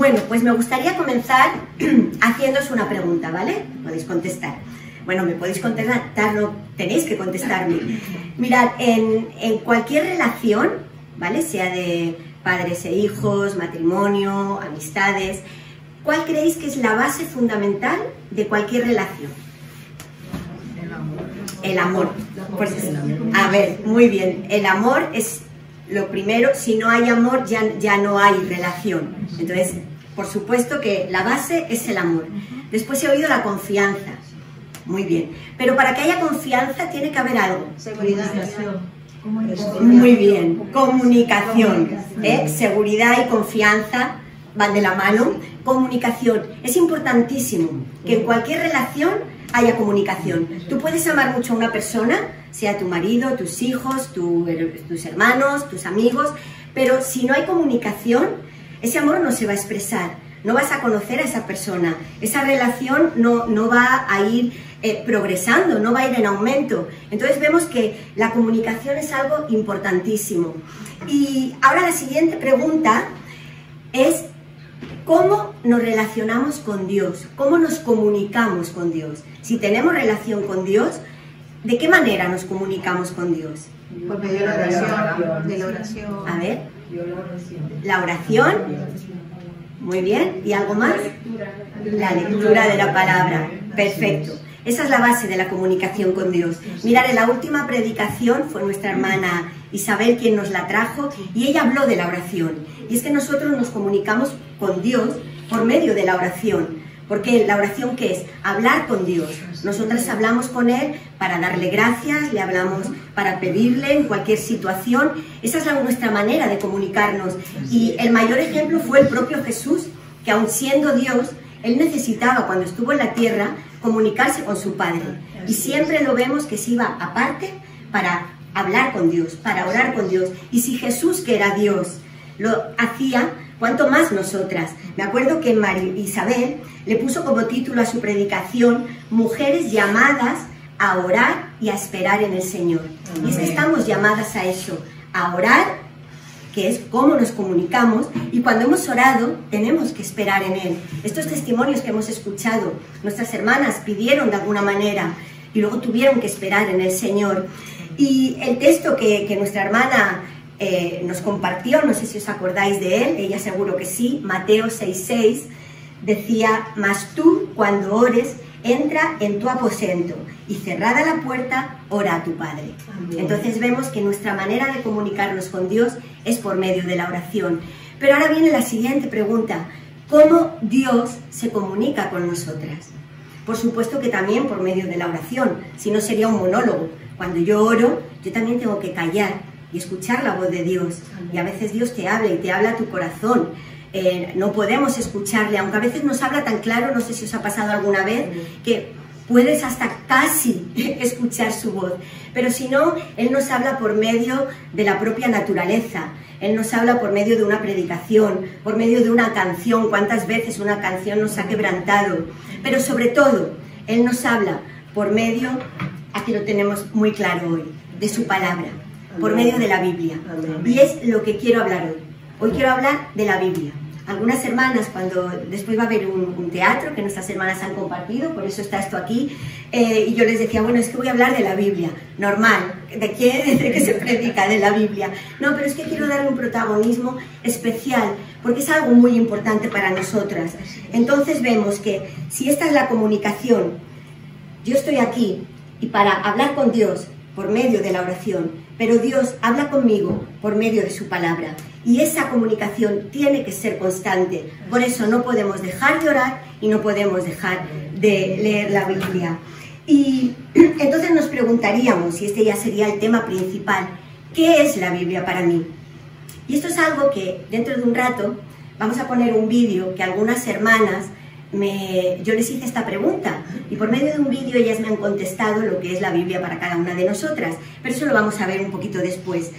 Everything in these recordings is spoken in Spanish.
Bueno, pues me gustaría comenzar haciéndoos una pregunta, ¿vale? Podéis contestar. Bueno, me podéis contestar, no tenéis que contestarme. Mirad, en cualquier relación, ¿vale? Sea de padres e hijos, matrimonio, amistades, ¿cuál creéis que es la base fundamental de cualquier relación? El amor. Pues, a ver, muy bien. El amor es lo primero. Si no hay amor, ya no hay relación. Entonces, por supuesto que la base es el amor. Después he oído la confianza. Muy bien. Pero para que haya confianza tiene que haber algo. Seguridad. Muy bien. Comunicación. Seguridad y confianza van de la mano. Comunicación. Es importantísimo que en cualquier relación haya comunicación. Tú puedes amar mucho a una persona, sea tu marido, tus hijos, tus hermanos, tus amigos, pero si no hay comunicación, ese amor no se va a expresar. No vas a conocer a esa persona. Esa relación no va a ir progresando, no va a ir en aumento. Entonces vemos que la comunicación es algo importantísimo. Y ahora la siguiente pregunta es: ¿cómo nos relacionamos con Dios? ¿Cómo nos comunicamos con Dios? Si tenemos relación con Dios, ¿de qué manera nos comunicamos con Dios? Por medio de la oración. De la oración. A ver. La oración. Muy bien. ¿Y algo más? La lectura de la palabra. Perfecto. Esa es la base de la comunicación con Dios. Mirad, en la última predicación fue nuestra hermana Isabel quien nos la trajo y ella habló de la oración. Y es que nosotros nos comunicamos con Dios por medio de la oración. Porque la oración, ¿qué es? Hablar con Dios. Nosotras hablamos con Él para darle gracias, le hablamos para pedirle en cualquier situación. Esa es nuestra manera de comunicarnos. Y el mayor ejemplo fue el propio Jesús, que aun siendo Dios, Él necesitaba, cuando estuvo en la tierra, comunicarse con su Padre. Y siempre lo vemos que se iba aparte para hablar con Dios, para orar con Dios. Y si Jesús, que era Dios, lo hacía, ¿cuánto más nosotras? Me acuerdo que Isabel le puso como título a su predicación: Mujeres llamadas a orar y a esperar en el Señor. Y es que estamos llamadas a eso, a orar, que es cómo nos comunicamos, y cuando hemos orado tenemos que esperar en Él. Estos testimonios que hemos escuchado, nuestras hermanas pidieron de alguna manera y luego tuvieron que esperar en el Señor. Y el texto que nuestra hermana nos compartió, no sé si os acordáis de él, ella seguro que sí, Mateo 6:6, decía: mas tú, cuando ores, entra en tu aposento y cerrada la puerta, ora a tu Padre. Amén. Entonces vemos que nuestra manera de comunicarnos con Dios es por medio de la oración. Pero ahora viene la siguiente pregunta: ¿cómo Dios se comunica con nosotras? Por supuesto que también por medio de la oración, si no sería un monólogo. Cuando yo oro, yo también tengo que callar y escuchar la voz de Dios. Y a veces Dios te habla y te habla a tu corazón. No podemos escucharle, aunque a veces nos habla tan claro, no sé si os ha pasado alguna vez, que puedes hasta casi escuchar su voz. Pero si no, Él nos habla por medio de la propia naturaleza. Él nos habla por medio de una predicación, por medio de una canción. ¿Cuántas veces una canción nos ha quebrantado? Pero sobre todo, Él nos habla por medio, aquí lo tenemos muy claro hoy, de su palabra, por medio de la Biblia. Y es lo que quiero hablar hoy. Hoy quiero hablar de la Biblia. Algunas hermanas, después va a haber un teatro que nuestras hermanas han compartido, por eso está esto aquí, y yo les decía, bueno, es que voy a hablar de la Biblia, normal, ¿de qué se predica? De la Biblia. No, pero es que quiero darle un protagonismo especial, porque es algo muy importante para nosotras. Entonces vemos que si esta es la comunicación, yo estoy aquí, y para hablar con Dios por medio de la oración, pero Dios habla conmigo por medio de su palabra. Y esa comunicación tiene que ser constante. Por eso no podemos dejar de orar y no podemos dejar de leer la Biblia. Y entonces nos preguntaríamos, y este ya sería el tema principal, ¿qué es la Biblia para mí? Y esto es algo que dentro de un rato vamos a poner un vídeo que algunas hermanas, yo les hice esta pregunta y por medio de un vídeo ellas me han contestado lo que es la Biblia para cada una de nosotras. Pero eso lo vamos a ver un poquito después.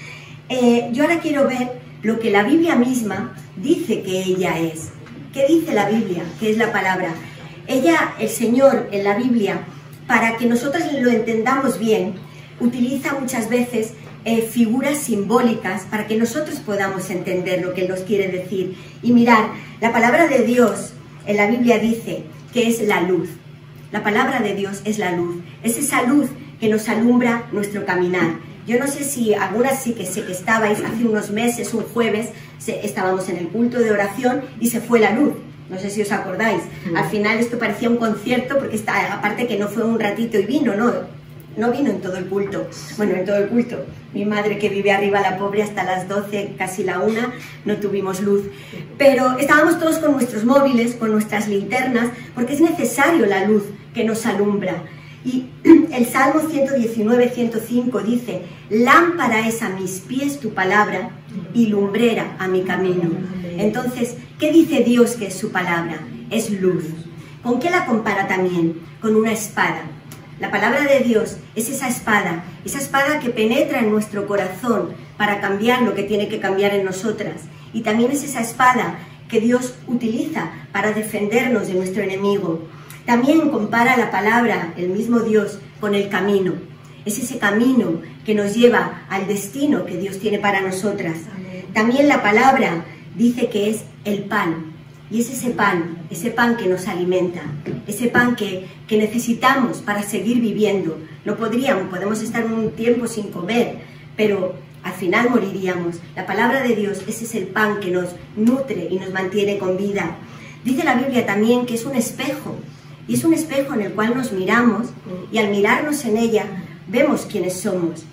Yo ahora quiero ver lo que la Biblia misma dice que ella es. ¿Qué dice la Biblia? ¿Qué es la palabra? El Señor en la Biblia, para que nosotros lo entendamos bien, utiliza muchas veces figuras simbólicas para que nosotros podamos entender lo que Él nos quiere decir. Y mirad, la palabra de Dios en la Biblia dice que es la luz. La palabra de Dios es la luz. Es esa luz que nos alumbra nuestro caminar. Yo no sé si algunas sí que sé que estabais hace unos meses, un jueves, estábamos en el culto de oración y se fue la luz. No sé si os acordáis. Al final esto parecía un concierto porque aparte que no fue un ratito y vino, no vino en todo el culto. Bueno, en todo el culto. Mi madre que vive arriba, la pobre, hasta las 12, casi la 1, no tuvimos luz. Pero estábamos todos con nuestros móviles, con nuestras linternas, porque es necesario la luz que nos alumbra. Y el Salmo 119, 105 dice: lámpara es a mis pies tu palabra y lumbrera a mi camino. Entonces, ¿qué dice Dios que es su palabra? Es luz. ¿Con qué la compara también? Con una espada. La palabra de Dios es esa espada que penetra en nuestro corazón para cambiar lo que tiene que cambiar en nosotras. Y también es esa espada que Dios utiliza para defendernos de nuestro enemigo. También compara la palabra, el mismo Dios, con el camino. Es ese camino que nos lleva al destino que Dios tiene para nosotras. También la palabra dice que es el pan. Y es ese pan que nos alimenta, ese pan que necesitamos para seguir viviendo. No podemos estar un tiempo sin comer, pero al final moriríamos. La palabra de Dios, ese es el pan que nos nutre y nos mantiene con vida. Dice la Biblia también que es un espejo, y es un espejo en el cual nos miramos, y al mirarnos en ella, vemos quiénes somos.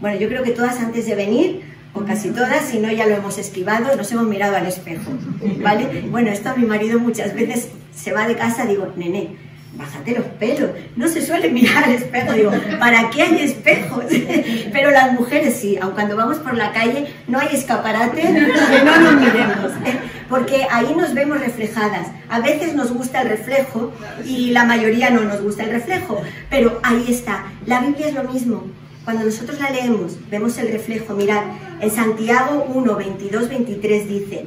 Bueno, yo creo que todas antes de venir, o casi todas, si no ya lo hemos esquivado, nos hemos mirado al espejo, ¿vale? Bueno, esto a mi marido muchas veces se va de casa, digo, nene, bájate los pelos, no se suele mirar al espejo, digo, ¿para qué hay espejos? Pero las mujeres sí, aun cuando vamos por la calle no hay escaparate que no nos miremos, porque ahí nos vemos reflejadas. A veces nos gusta el reflejo y la mayoría no nos gusta el reflejo, pero ahí está. La Biblia es lo mismo. Cuando nosotros la leemos, vemos el reflejo. Mirad, en Santiago 1, 22, 23 dice: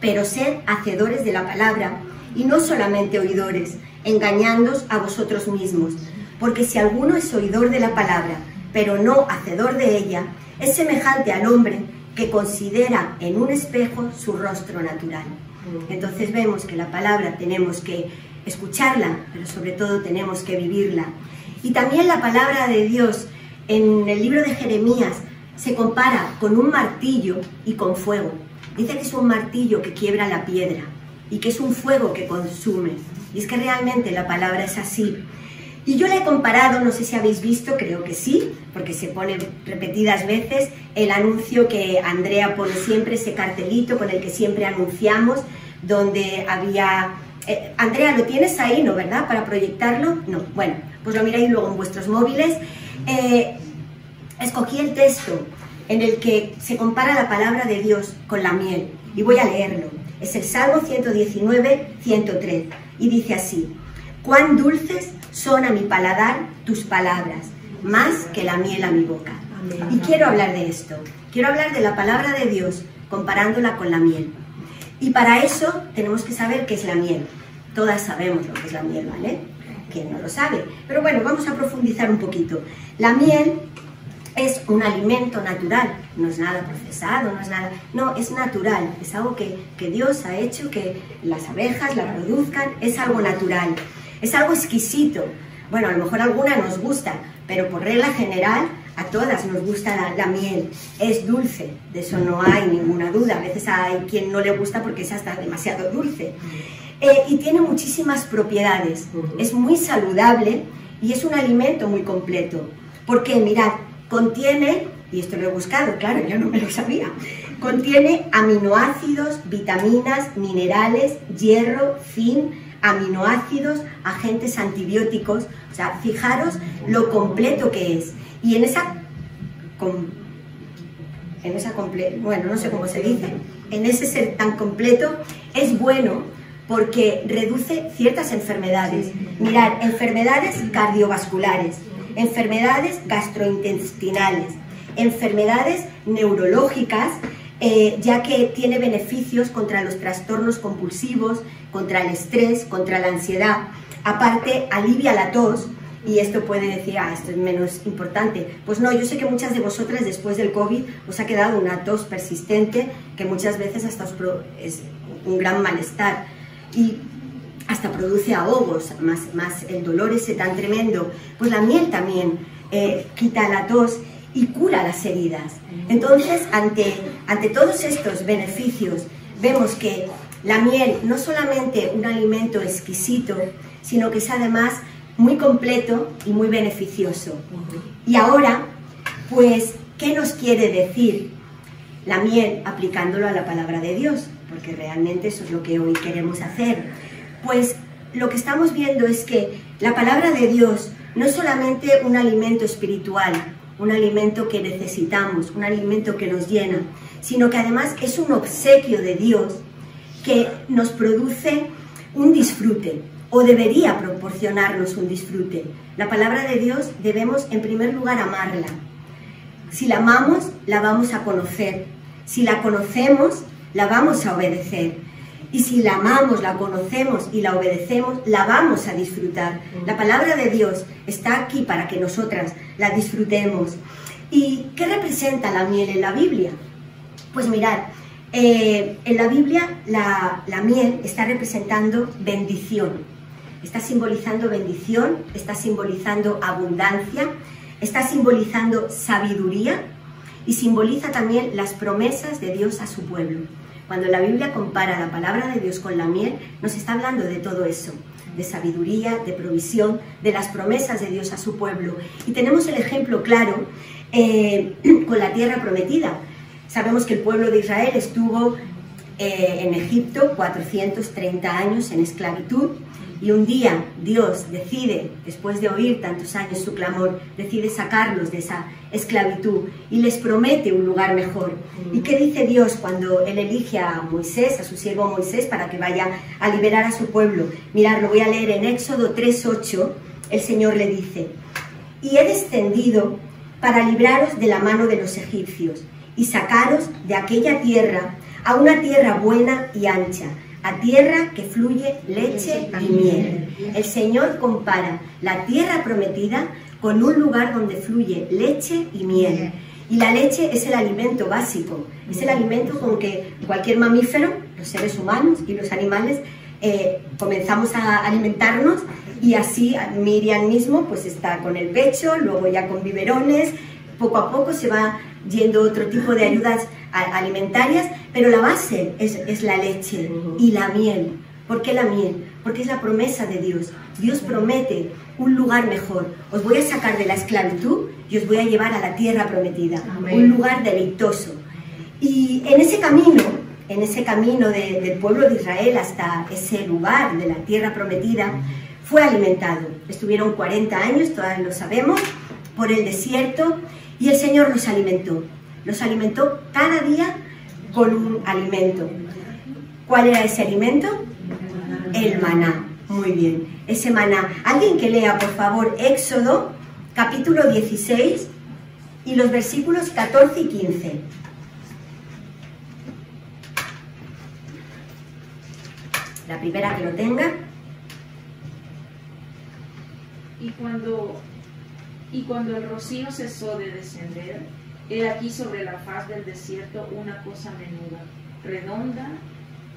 pero sed hacedores de la palabra, y no solamente oidores, engañándoos a vosotros mismos. Porque si alguno es oidor de la palabra, pero no hacedor de ella, es semejante al hombre que considera en un espejo su rostro natural. Entonces vemos que la palabra tenemos que escucharla, pero sobre todo tenemos que vivirla. Y también la palabra de Dios, en el libro de Jeremías, se compara con un martillo y con fuego. Dice que es un martillo que quiebra la piedra y que es un fuego que consume. Y es que realmente la palabra es así. Y yo la he comparado, no sé si habéis visto, creo que sí, porque se pone repetidas veces el anuncio que Andrea pone siempre, ese cartelito con el que siempre anunciamos, donde había... Andrea, ¿lo tienes ahí, no, verdad? ¿Para proyectarlo? No. Bueno, pues lo miráis luego en vuestros móviles. Escogí el texto en el que se compara la palabra de Dios con la miel, y voy a leerlo. Es el Salmo 119, 103, y dice así: cuán dulces son a mi paladar tus palabras, más que la miel a mi boca. Amén. Y quiero hablar de esto, quiero hablar de la palabra de Dios comparándola con la miel. Y para eso tenemos que saber qué es la miel. Todas sabemos lo que es la miel, ¿vale? ¿Quién no lo sabe? Pero bueno, vamos a profundizar un poquito. La miel es un alimento natural, no es nada procesado, no es nada... No, es natural, es algo que Dios ha hecho, que las abejas la produzcan, es algo natural, es algo exquisito. Bueno, a lo mejor alguna nos gusta, pero por regla general a todas nos gusta la miel. Es dulce, de eso no hay ninguna duda. A veces hay quien no le gusta porque es hasta demasiado dulce. Y tiene muchísimas propiedades, es muy saludable y es un alimento muy completo. Porque, mirad, contiene, y esto lo he buscado, claro, yo no me lo sabía, contiene aminoácidos, vitaminas, minerales, hierro, zinc, aminoácidos, agentes antibióticos. O sea, fijaros lo completo que es. Y bueno, no sé cómo se dice, en ese ser tan completo es bueno porque reduce ciertas enfermedades. Mirad, enfermedades cardiovasculares, enfermedades gastrointestinales, enfermedades neurológicas, ya que tiene beneficios contra los trastornos compulsivos, contra el estrés, contra la ansiedad. Aparte, alivia la tos y esto puede decir, esto es menos importante. Pues no, yo sé que muchas de vosotras después del COVID os ha quedado una tos persistente que muchas veces hasta es un gran malestar y hasta produce ahogos, más el dolor ese tan tremendo. Pues la miel también quita la tos y cura las heridas. Entonces, ante todos estos beneficios, vemos que la miel no solamente un alimento exquisito, sino que es además muy completo y muy beneficioso. Y ahora, pues, ¿qué nos quiere decir la miel aplicándolo a la palabra de Dios? Porque realmente eso es lo que hoy queremos hacer. Pues lo que estamos viendo es que la palabra de Dios no es solamente un alimento espiritual, un alimento que necesitamos, un alimento que nos llena, sino que además es un obsequio de Dios que nos produce un disfrute, o debería proporcionarnos un disfrute. La palabra de Dios debemos en primer lugar amarla. Si la amamos, la vamos a conocer. Si la conocemos, la vamos a obedecer. Y si la amamos, la conocemos y la obedecemos, la vamos a disfrutar. La palabra de Dios está aquí para que nosotras la disfrutemos. ¿Y qué representa la miel en la Biblia? Pues mirad, en la Biblia la miel está representando bendición. Está simbolizando bendición, está simbolizando abundancia, está simbolizando sabiduría y simboliza también las promesas de Dios a su pueblo. Cuando la Biblia compara la palabra de Dios con la miel, nos está hablando de todo eso, de sabiduría, de provisión, de las promesas de Dios a su pueblo. Y tenemos el ejemplo claro con la tierra prometida. Sabemos que el pueblo de Israel estuvo en Egipto 430 años en esclavitud y un día Dios decide, después de oír tantos años su clamor, decide sacarlos de esa esclavitud y les promete un lugar mejor. ¿Y qué dice Dios cuando Él elige a Moisés, a su siervo Moisés, para que vaya a liberar a su pueblo? Mirad, lo voy a leer en Éxodo 3:8, el Señor le dice: y he descendido para libraros de la mano de los egipcios y sacaros de aquella tierra a una tierra buena y ancha, a tierra que fluye leche y miel. El Señor compara la tierra prometida con un lugar donde fluye leche y miel. Y la leche es el alimento básico, es el alimento con que cualquier mamífero, los seres humanos y los animales, comenzamos a alimentarnos, y así Miriam mismo pues está con el pecho, luego ya con biberones, poco a poco se va yendo otro tipo de ayudas alimentarias, pero la base es la leche y la miel. ¿Por qué la miel? Porque es la promesa de Dios. Dios promete un lugar mejor. Os voy a sacar de la esclavitud y os voy a llevar a la tierra prometida. Amén. Un lugar deleitoso. Y en ese camino del pueblo de Israel hasta ese lugar de la tierra prometida, fue alimentado. Estuvieron 40 años, todas lo sabemos, por el desierto, y el Señor los alimentó. Los alimentó cada día con un alimento. ¿Cuál era ese alimento? El maná. Muy bien, ese maná. Alguien que lea, por favor, Éxodo, capítulo 16, y los versículos 14 y 15. La primera que lo tenga. Y cuando el rocío cesó de descender, he aquí sobre la faz del desierto una cosa menuda, redonda,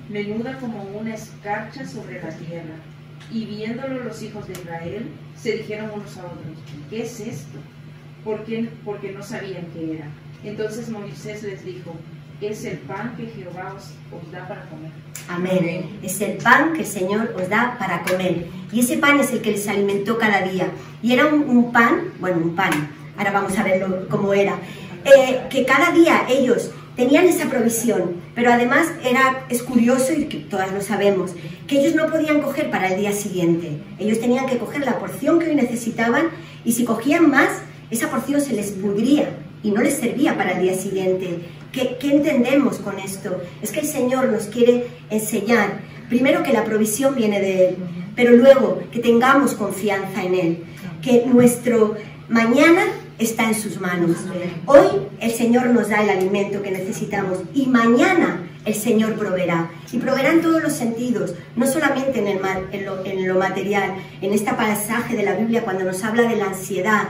menuda como una escarcha sobre la tierra. Y viéndolo los hijos de Israel, se dijeron unos a otros: ¿qué es esto? Porque no sabían qué era. Entonces Moisés les dijo: es el pan que Jehová os da para comer. Amén. Es el pan que el Señor os da para comer. Y ese pan es el que les alimentó cada día. Y era un pan, ahora vamos a verlo cómo era, que cada día ellos tenían esa provisión, pero además es curioso, y que todas lo sabemos, que ellos no podían coger para el día siguiente. Ellos tenían que coger la porción que hoy necesitaban, y si cogían más, esa porción se les pudría y no les servía para el día siguiente. ¿Qué entendemos con esto? Es que el Señor nos quiere enseñar, primero, que la provisión viene de Él, pero luego que tengamos confianza en Él, que nuestro mañana está en sus manos. Hoy el Señor nos da el alimento que necesitamos y mañana el Señor proveerá. Y proveerá en todos los sentidos, no solamente en lo material. En este pasaje de la Biblia, cuando nos habla de la ansiedad,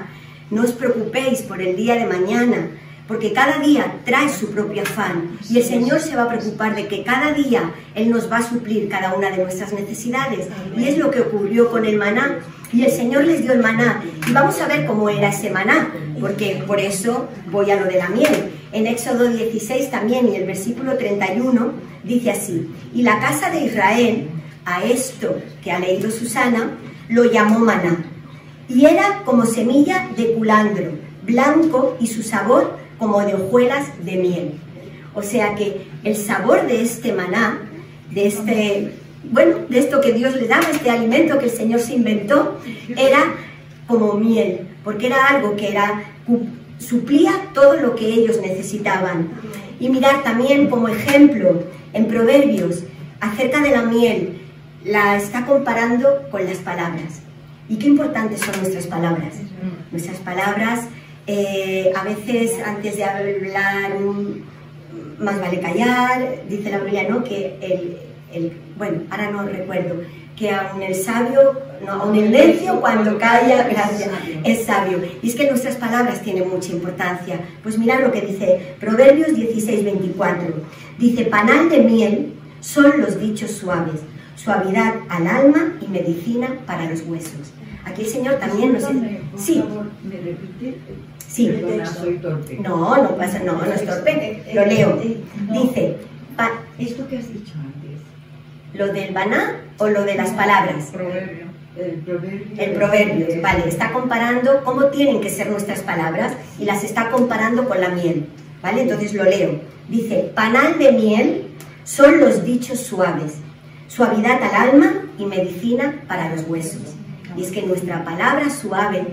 no os preocupéis por el día de mañana, porque cada día trae su propio afán y el Señor se va a preocupar de que cada día Él nos va a suplir cada una de nuestras necesidades. Y es lo que ocurrió con el maná. Y el Señor les dio el maná. Y vamos a ver cómo era ese maná, porque por eso voy a lo de la miel. En Éxodo 16 también, y el versículo 31, dice así: y la casa de Israel, a esto que ha leído Susana, lo llamó maná. Y era como semilla de culandro, blanco, y su sabor como de hojuelas de miel. O sea que el sabor de este maná, de esto que Dios le daba, este alimento que el Señor se inventó, era como miel, porque era algo que suplía todo lo que ellos necesitaban. Y mirar también como ejemplo, en Proverbios, acerca de la miel, la está comparando con las palabras. Y qué importantes son nuestras palabras. Nuestras palabras, a veces antes de hablar, más vale callar, dice la Biblia, ¿no? Que bueno, ahora no recuerdo, que aun el sabio, no, aun el necio cuando calla, gracias, es sabio. Y es que nuestras palabras tienen mucha importancia. Pues mirad lo que dice Proverbios 16, 24. Dice: panal de miel son los dichos suaves, suavidad al alma y medicina para los huesos. Aquí el Señor también nos... Sí. ¿Me repite? Sí. Perdona, soy torpe. No pasa, no es torpe. Lo leo. Dice... ¿Esto que has dicho antes? ¿Lo del maná o lo de las palabras? Proverbio. El proverbio, vale. Está comparando cómo tienen que ser nuestras palabras y las está comparando con la miel, ¿vale? Entonces lo leo. Dice: panal de miel son los dichos suaves, suavidad al alma y medicina para los huesos. Y es que nuestra palabra suave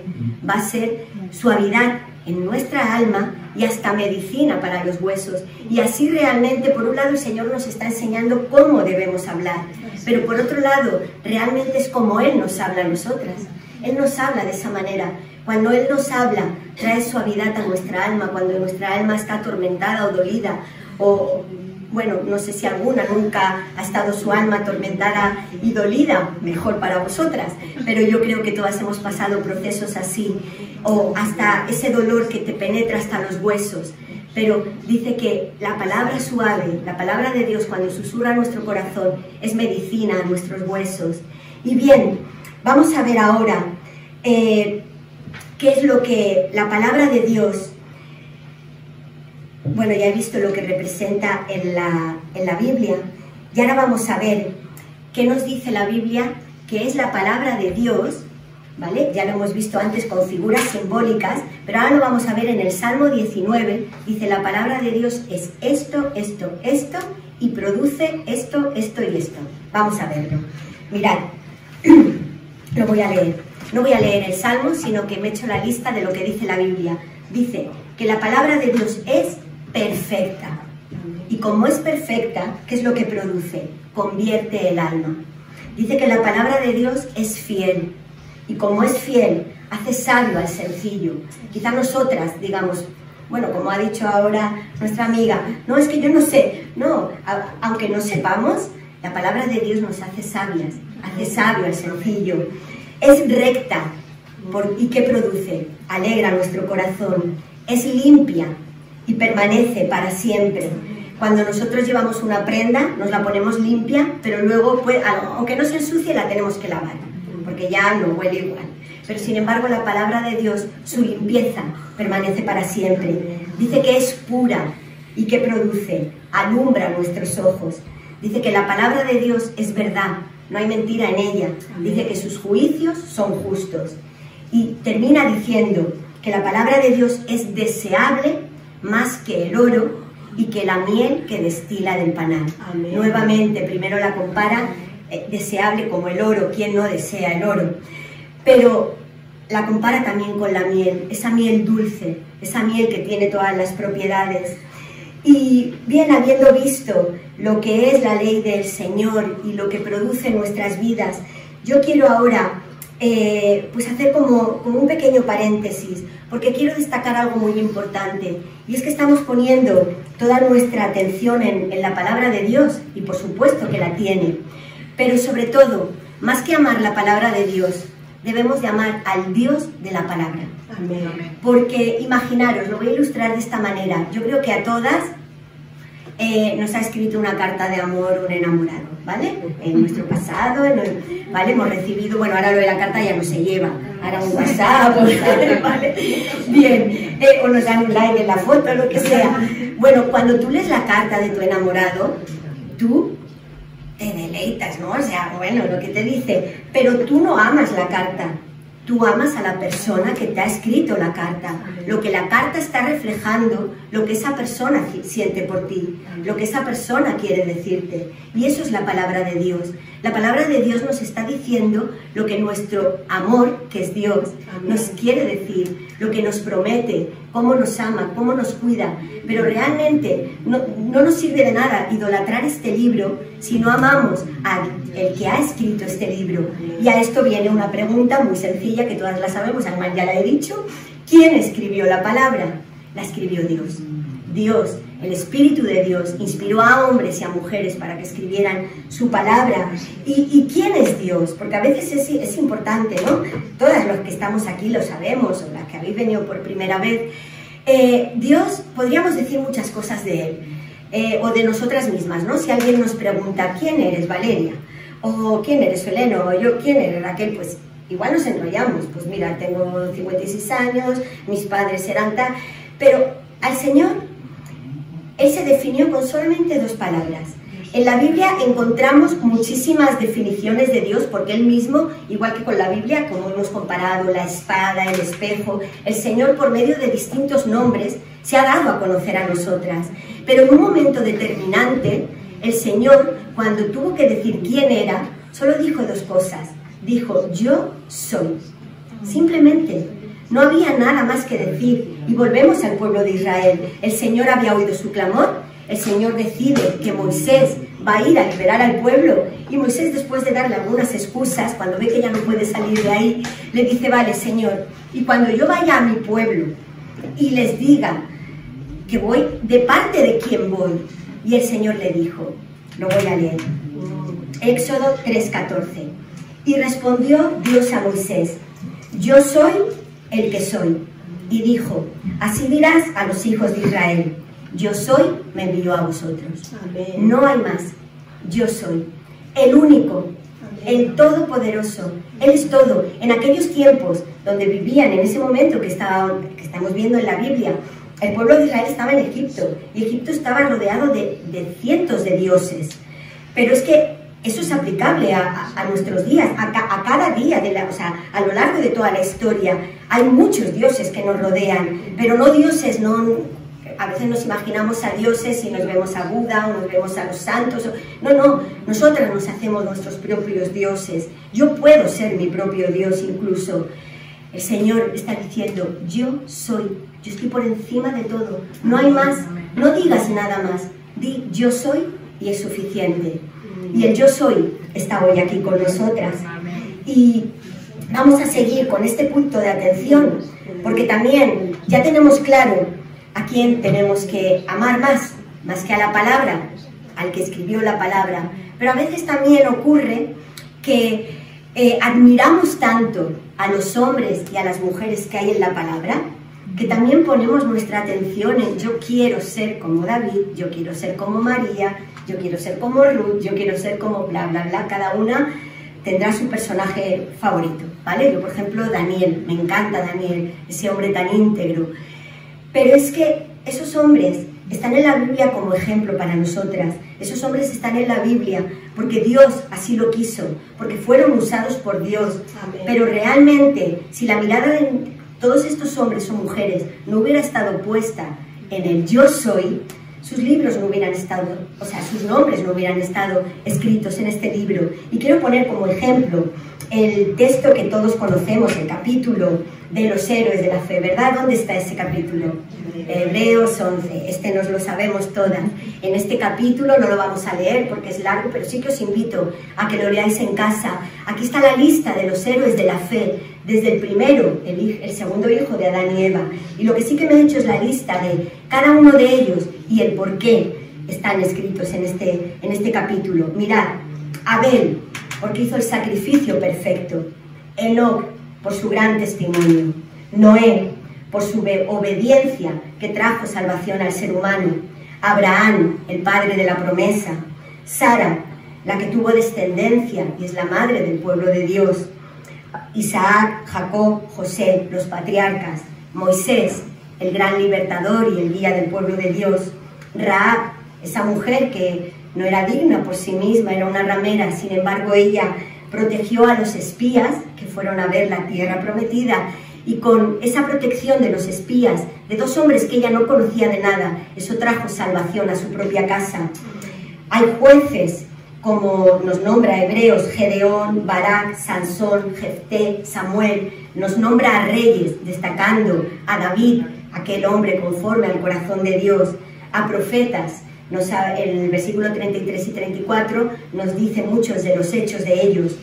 va a ser suavidad en nuestra alma y hasta medicina para los huesos. Y así realmente, por un lado, el Señor nos está enseñando cómo debemos hablar, pero por otro lado, realmente es como Él nos habla a nosotras. Él nos habla de esa manera. Cuando Él nos habla, trae suavidad a nuestra alma. Cuando nuestra alma está atormentada o dolida, o... bueno, no sé si alguna nunca ha estado su alma atormentada y dolida, mejor para vosotras, pero yo creo que todas hemos pasado procesos así, o hasta ese dolor que te penetra hasta los huesos. Pero dice que la palabra suave, la palabra de Dios, cuando susurra a nuestro corazón, es medicina a nuestros huesos. Y bien, vamos a ver ahora qué es lo que la palabra de Dios... Bueno, ya he visto lo que representa en la Biblia, y ahora vamos a ver qué nos dice la Biblia, que es la palabra de Dios, ¿vale? Ya lo hemos visto antes con figuras simbólicas, pero ahora lo vamos a ver en el Salmo 19, dice: la palabra de Dios es esto, esto, esto, y produce esto, esto y esto. Vamos a verlo. Mirad, lo voy a leer. No voy a leer el Salmo, sino que me he hecho la lista de lo que dice la Biblia. Dice que la palabra de Dios es perfecta. Y como es perfecta, ¿qué es lo que produce? Convierte el alma. Dice que la palabra de Dios es fiel. Y como es fiel, hace sabio al sencillo. Quizá nosotras digamos, bueno, como ha dicho ahora nuestra amiga, no, es que yo no sé. No, aunque no sepamos, la palabra de Dios nos hace sabias, hace sabio al sencillo. Es recta. ¿Y qué produce? Alegra nuestro corazón. Es limpia y permanece para siempre. Cuando nosotros llevamos una prenda, nos la ponemos limpia, pero luego, aunque no se ensucie, la tenemos que lavar, porque ya no huele igual. Pero sin embargo, la palabra de Dios, su limpieza, permanece para siempre. Dice que es pura y que produce, alumbra nuestros ojos. Dice que la palabra de Dios es verdad, no hay mentira en ella. Dice que sus juicios son justos. Y termina diciendo que la palabra de Dios es deseable más que el oro y que la miel que destila del panal. Amén. Nuevamente, primero la compara deseable como el oro. ¿Quién no desea el oro? Pero la compara también con la miel, esa miel dulce, esa miel que tiene todas las propiedades. Y bien, habiendo visto lo que es la ley del Señor y lo que produce en nuestras vidas, yo quiero ahora pues hacer como un pequeño paréntesis, porque quiero destacar algo muy importante, y es que estamos poniendo toda nuestra atención en la palabra de Dios, y por supuesto que la tiene, pero sobre todo, más que amar la palabra de Dios, debemos de amar al Dios de la palabra. Amén. Porque imaginaros, lo voy a ilustrar de esta manera, yo creo que a todas nos ha escrito una carta de amor un enamorado, ¿vale? En nuestro pasado, ¿vale? Hemos recibido, bueno, ahora lo de la carta ya no se lleva, ahora un WhatsApp, ¿vale? Bien, o nos dan un like en la foto, lo que sea. Bueno, cuando tú lees la carta de tu enamorado, tú te deleitas, ¿no? O sea, bueno, lo que te dice, pero tú no amas la carta. Tú amas a la persona que te ha escrito la carta, lo que la carta está reflejando, lo que esa persona siente por ti, lo que esa persona quiere decirte. Y eso es la palabra de Dios. La palabra de Dios nos está diciendo lo que nuestro amor, que es Dios, nos quiere decir, lo que nos promete, cómo nos ama, cómo nos cuida. Pero realmente no nos sirve de nada idolatrar este libro si no amamos al que ha escrito este libro. Y a esto viene una pregunta muy sencilla que todas la sabemos, además ya la he dicho. ¿Quién escribió la palabra? La escribió Dios. Dios, el Espíritu de Dios, inspiró a hombres y a mujeres para que escribieran su palabra. ¿Y quién es Dios? Porque a veces es importante, ¿no? Todas los que estamos aquí lo sabemos, o las que habéis venido por primera vez. Dios, podríamos decir muchas cosas de Él, o de nosotras mismas, ¿no? Si alguien nos pregunta, ¿quién eres, Valeria? O ¿quién eres, Feleno? O yo, ¿quién eres, Raquel? Pues igual nos enrollamos. Pues mira, tengo 56 años, mis padres eran tal... Pero al Señor, Él se definió con solamente 2 palabras. En la Biblia encontramos muchísimas definiciones de Dios, porque Él mismo, igual que con la Biblia, como hemos comparado, la espada, el espejo, el Señor por medio de distintos nombres se ha dado a conocer a nosotras. Pero en un momento determinante, el Señor, cuando tuvo que decir quién era, solo dijo 2 cosas. Dijo, yo soy. Simplemente. No había nada más que decir. Y volvemos al pueblo de Israel. El Señor había oído su clamor. El Señor decide que Moisés va a ir a liberar al pueblo. Y Moisés, después de darle algunas excusas, cuando ve que ya no puede salir de ahí, le dice, vale, Señor, y cuando yo vaya a mi pueblo y les diga que voy, ¿de parte de quién voy? Y el Señor le dijo, lo voy a leer, Éxodo 3:14. Y respondió Dios a Moisés, yo soy el que soy. Y dijo, así dirás a los hijos de Israel, yo soy, me envió a vosotros. Amén. No hay más, yo soy, el único, el todopoderoso. Él es todo. En aquellos tiempos donde vivían, en ese momento que estamos viendo en la Biblia, el pueblo de Israel estaba en Egipto, y Egipto estaba rodeado de cientos de dioses. Pero es que eso es aplicable a nuestros días, a cada día, o sea, a lo largo de toda la historia. Hay muchos dioses que nos rodean, pero no dioses, a veces nos imaginamos a dioses y nos vemos a Buda o nos vemos a los santos. No, nosotras nos hacemos nuestros propios dioses. Yo puedo ser mi propio Dios incluso. El Señor está diciendo, yo soy, yo estoy por encima de todo. No hay más, no digas nada más. Di, yo soy y es suficiente. Y el yo soy está hoy aquí con nosotras. Y vamos a seguir con este punto de atención, porque también ya tenemos claro a quién tenemos que amar más que a la palabra, al que escribió la palabra. Pero a veces también ocurre que admiramos tanto a los hombres y a las mujeres que hay en la palabra, que también ponemos nuestra atención en yo quiero ser como David, yo quiero ser como María, yo quiero ser como Ruth, yo quiero ser como bla, bla, bla. Cada una tendrá su personaje favorito, ¿vale? Yo, por ejemplo, Daniel, me encanta Daniel, ese hombre tan íntegro. Pero es que esos hombres están en la Biblia como ejemplo para nosotras. Esos hombres están en la Biblia porque Dios así lo quiso, porque fueron usados por Dios. Amén. Pero realmente, si la mirada de todos estos hombres o mujeres no hubiera estado puesta en el yo soy, sus libros no hubieran estado, o sea, sus nombres no hubieran estado escritos en este libro. Y quiero poner como ejemplo el texto que todos conocemos, el capítulo de los héroes de la fe, ¿verdad? ¿Dónde está ese capítulo? Hebreos 11, este nos lo sabemos todas. En este capítulo no lo vamos a leer porque es largo, pero sí que os invito a que lo leáis en casa. Aquí está la lista de los héroes de la fe, desde el primero, el segundo hijo de Adán y Eva. Y lo que sí que me he hecho es la lista de cada uno de ellos y el por qué están escritos en este capítulo. Mirad, Abel, porque hizo el sacrificio perfecto. Enoc, por su gran testimonio. Noé, por su obediencia que trajo salvación al ser humano. Abraham, el padre de la promesa. Sara, la que tuvo descendencia y es la madre del pueblo de Dios. Isaac, Jacob, José, los patriarcas. Moisés, el gran libertador y el guía del pueblo de Dios. Rahab, esa mujer que no era digna por sí misma, era una ramera, sin embargo ella protegió a los espías que fueron a ver la tierra prometida, y con esa protección de los espías, de dos hombres que ella no conocía de nada, eso trajo salvación a su propia casa. Hay jueces, como nos nombra Hebreos, Gedeón, Barak, Sansón, Jefté, Samuel, nos nombra a reyes, destacando a David, aquel hombre conforme al corazón de Dios, a profetas. En el versículo 33 y 34 nos dice muchos de los hechos de ellos.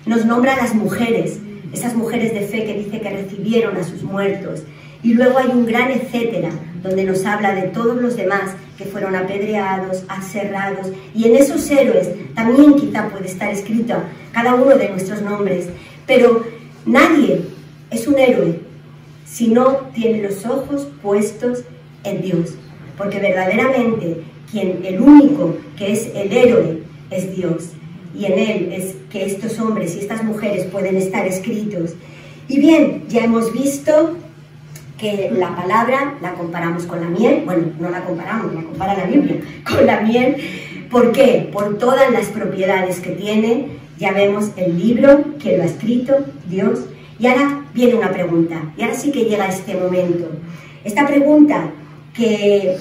Nos nombra a las mujeres, esas mujeres de fe que dice que recibieron a sus muertos. Y luego hay un gran etcétera, donde nos habla de todos los demás que fueron apedreados, aserrados. Y en esos héroes también quizá puede estar escrito cada uno de nuestros nombres. Pero nadie es un héroe si no tiene los ojos puestos en Dios. Porque verdaderamente el único que es el héroe es Dios, y en él es que estos hombres y estas mujeres pueden estar escritos. Y bien, ya hemos visto que la palabra la comparamos con la miel. Bueno, no la comparamos, la compara la Biblia con la miel. ¿Por qué? Por todas las propiedades que tiene. Ya vemos el libro que lo ha escrito Dios. Y ahora viene una pregunta, y ahora sí que llega este momento. Esta pregunta que...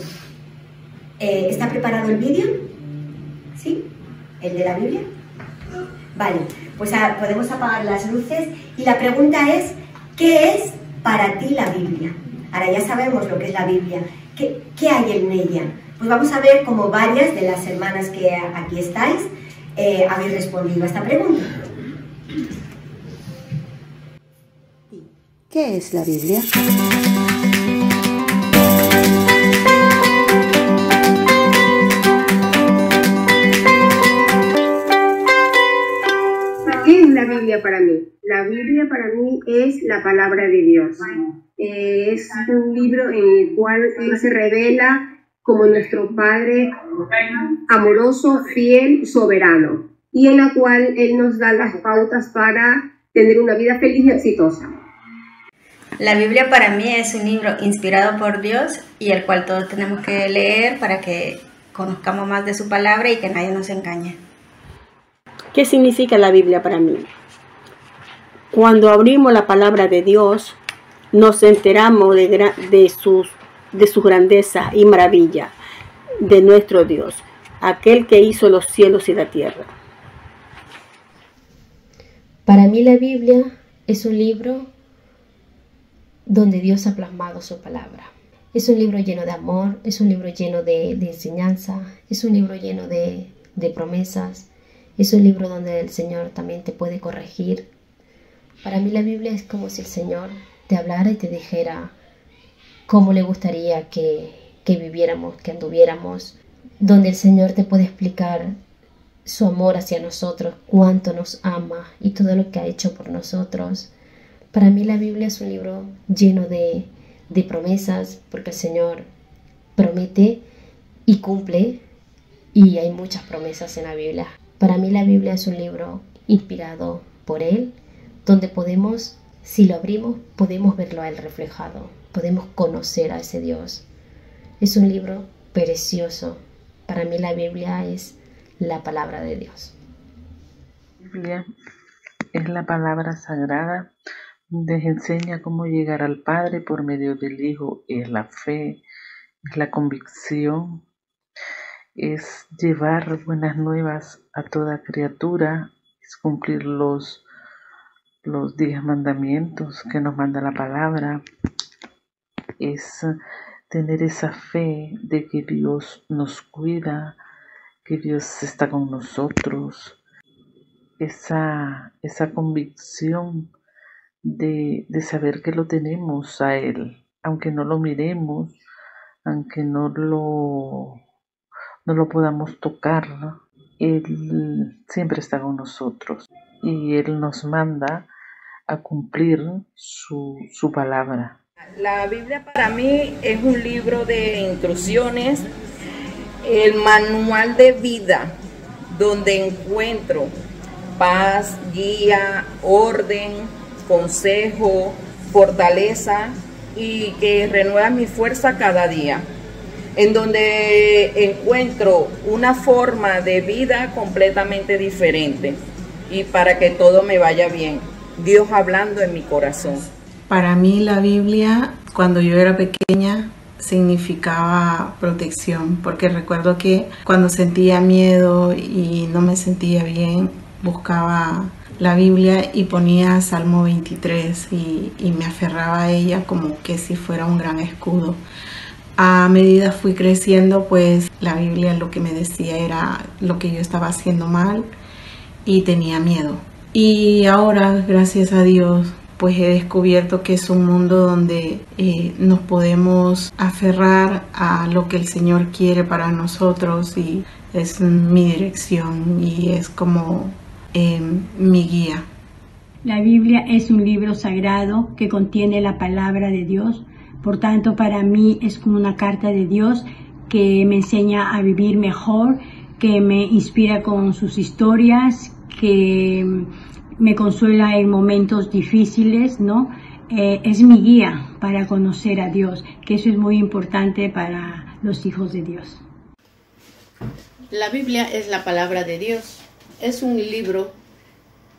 ¿está preparado el vídeo? ¿Sí? ¿El de la Biblia? Vale, pues podemos apagar las luces y la pregunta es, ¿qué es para ti la Biblia? Ahora ya sabemos lo que es la Biblia. ¿Qué hay en ella? Pues vamos a ver cómo varias de las hermanas que aquí estáis habéis respondido a esta pregunta. ¿Qué es la Biblia? ¿Qué es la Biblia para mí? La Biblia para mí es la palabra de Dios. Es un libro en el cual Él se revela como nuestro Padre amoroso, fiel, soberano, y en la cual Él nos da las pautas para tener una vida feliz y exitosa. La Biblia para mí es un libro inspirado por Dios y el cual todos tenemos que leer para que conozcamos más de su palabra y que nadie nos engañe. ¿Qué significa la Biblia para mí? Cuando abrimos la palabra de Dios, nos enteramos de su grandeza y maravilla, de nuestro Dios, aquel que hizo los cielos y la tierra. Para mí la Biblia es un libro donde Dios ha plasmado su palabra. Es un libro lleno de amor, es un libro lleno de enseñanza, es un libro lleno de promesas. Es un libro donde el Señor también te puede corregir. Para mí la Biblia es como si el Señor te hablara y te dijera cómo le gustaría que viviéramos, que anduviéramos. Donde el Señor te puede explicar su amor hacia nosotros, cuánto nos ama y todo lo que ha hecho por nosotros. Para mí la Biblia es un libro lleno de promesas, porque el Señor promete y cumple, y hay muchas promesas en la Biblia. Para mí la Biblia es un libro inspirado por Él, donde podemos, si lo abrimos, podemos verlo a Él reflejado, podemos conocer a ese Dios. Es un libro precioso. Para mí la Biblia es la palabra de Dios. La Biblia es la palabra sagrada, donde enseña cómo llegar al Padre por medio del Hijo. Es la fe, es la convicción, es llevar buenas nuevas a toda criatura, es cumplir los los 10 mandamientos que nos manda la palabra, es tener esa fe de que Dios nos cuida, que Dios está con nosotros, esa convicción de saber que lo tenemos a Él, aunque no lo miremos, aunque no lo podamos tocar, Él siempre está con nosotros y Él nos manda a cumplir su palabra. La Biblia para mí es un libro de instrucciones, el manual de vida, donde encuentro paz, guía, orden, consejo, fortaleza y que renueva mi fuerza cada día, en donde encuentro una forma de vida completamente diferente y para que todo me vaya bien, Dios hablando en mi corazón. Para mí la Biblia, cuando yo era pequeña, significaba protección, porque recuerdo que cuando sentía miedo y no me sentía bien, buscaba la Biblia y ponía Salmo 23 y me aferraba a ella como que si fuera un gran escudo. A medida fui creciendo, pues la Biblia lo que me decía era lo que yo estaba haciendo mal y tenía miedo. Y ahora, gracias a Dios, pues he descubierto que es un mundo donde nos podemos aferrar a lo que el Señor quiere para nosotros y es mi dirección y es como mi guía. La Biblia es un libro sagrado que contiene la palabra de Dios, por tanto para mí es como una carta de Dios que me enseña a vivir mejor, que me inspira con sus historias, que me consuela en momentos difíciles, ¿no? Es mi guía para conocer a Dios, que eso es muy importante para los hijos de Dios. La Biblia es la palabra de Dios. Es un libro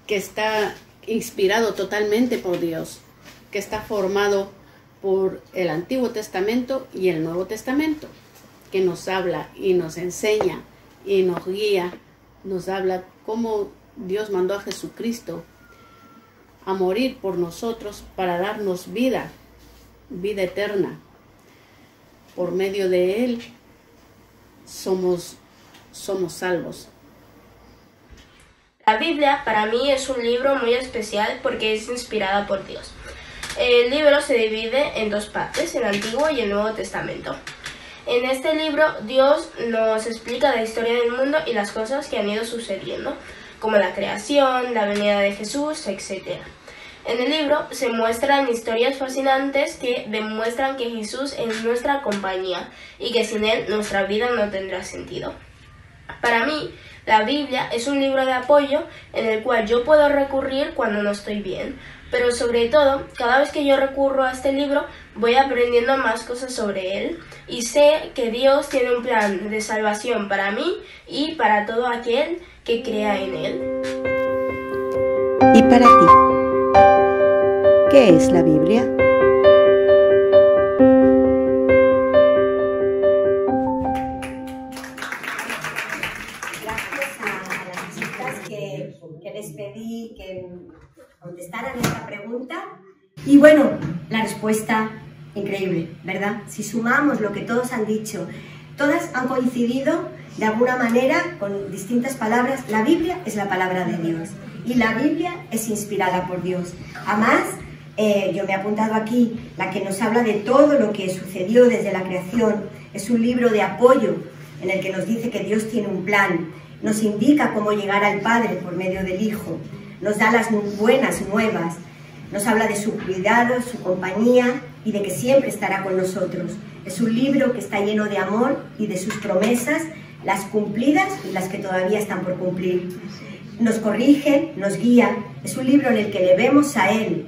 que está inspirado totalmente por Dios, que está formado por el Antiguo Testamento y el Nuevo Testamento, que nos habla y nos enseña y nos guía, nos habla cómo Dios mandó a Jesucristo a morir por nosotros para darnos vida eterna. Por medio de Él somos salvos. La Biblia para mí es un libro muy especial porque es inspirada por Dios. El libro se divide en 2 partes, el Antiguo y el Nuevo Testamento. En este libro Dios nos explica la historia del mundo y las cosas que han ido sucediendo, como la creación, la venida de Jesús, etc. En el libro se muestran historias fascinantes que demuestran que Jesús es nuestra compañía y que sin Él nuestra vida no tendrá sentido. Para mí, la Biblia es un libro de apoyo en el cual yo puedo recurrir cuando no estoy bien, pero sobre todo, cada vez que yo recurro a este libro, voy aprendiendo más cosas sobre él y sé que Dios tiene un plan de salvación para mí y para todo aquel que crea en él. ¿Y para ti? ¿Qué es la Biblia? Gracias a las chicas que les pedí que contestaran esta pregunta. Y bueno, la respuesta increíble, ¿verdad? Si sumamos lo que todos han dicho, todas han coincidido de alguna manera con distintas palabras. La Biblia es la palabra de Dios y la Biblia es inspirada por Dios. Además, yo me he apuntado aquí la que nos habla de todo lo que sucedió desde la creación. Es un libro de apoyo en el que nos dice que Dios tiene un plan, nos indica cómo llegar al Padre por medio del Hijo, nos da las buenas nuevas, nos habla de su cuidado, su compañía y de que siempre estará con nosotros. Es un libro que está lleno de amor y de sus promesas, las cumplidas y las que todavía están por cumplir. Nos corrige, nos guía, es un libro en el que le vemos a Él,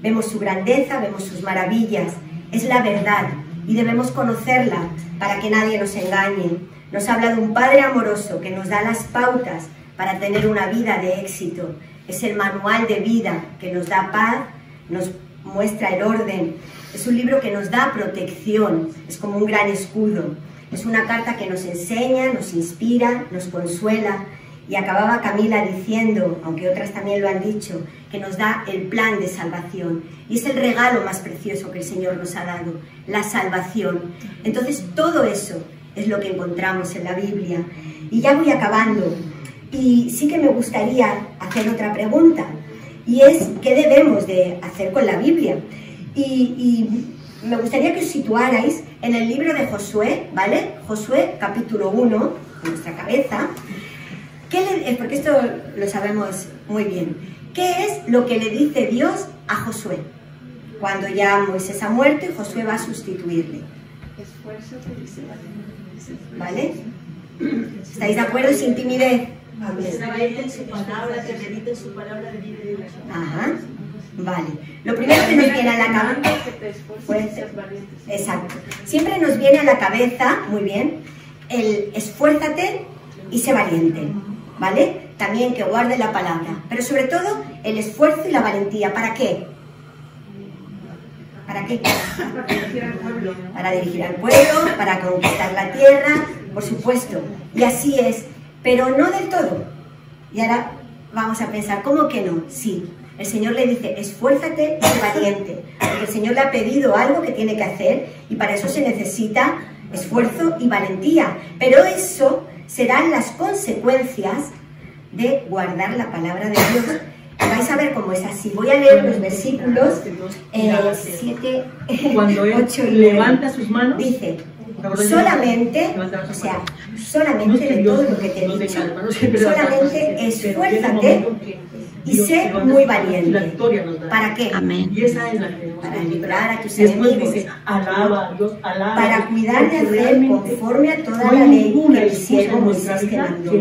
vemos su grandeza, vemos sus maravillas, es la verdad y debemos conocerla para que nadie nos engañe. Nos habla de un Padre amoroso que nos da las pautas para tener una vida de éxito. Es el manual de vida que nos da paz, nos muestra el orden. Es un libro que nos da protección, es como un gran escudo. Es una carta que nos enseña, nos inspira, nos consuela Y acababa Camila diciendo, aunque otras también lo han dicho, que nos da el plan de salvación. Y es el regalo más precioso que el Señor nos ha dado, la salvación. Entonces todo eso es lo que encontramos en la Biblia. Y ya voy acabando. Y sí que me gustaría hacer otra pregunta. Y es, ¿qué debemos de hacer con la Biblia? Y me gustaría que os situarais en el libro de Josué, ¿vale? Josué, capítulo 1, en nuestra cabeza. Porque esto lo sabemos muy bien. ¿Qué es lo que le dice Dios a Josué? Cuando ya Moisés ha muerto y Josué va a sustituirle. Esfuérzate, dice, ¿vale? ¿Estáis de acuerdo? Sin timidez. En su palabra, que medite en su palabra de vida y de oración. Ajá. Vale. Lo primero que nos viene a la cabeza... Exacto. Siempre nos viene a la cabeza, muy bien, el esfuérzate y sé valiente. ¿Vale? También que guarde la palabra. Pero sobre todo, el esfuerzo y la valentía. ¿Para qué? ¿Para qué? Para dirigir al pueblo, para conquistar la tierra, por supuesto. Y así es. Pero no del todo. Y ahora vamos a pensar, ¿cómo que no? Sí. El Señor le dice, esfuérzate y sé valiente. Porque el Señor le ha pedido algo que tiene que hacer y para eso se necesita esfuerzo y valentía. Pero eso serán las consecuencias de guardar la palabra de Dios. Vais a ver cómo es así. Voy a leer los versículos 7, 8 y 9. Levanta sus manos. Dice, solamente, o sea, solamente de todo lo que te he dicho, solamente esfuérzate y sé muy valiente. ¿Para qué? Amén. Para librar a tus enemigos, para cuidar de hacer conforme a toda la ley que el siervo Moisés te mandó.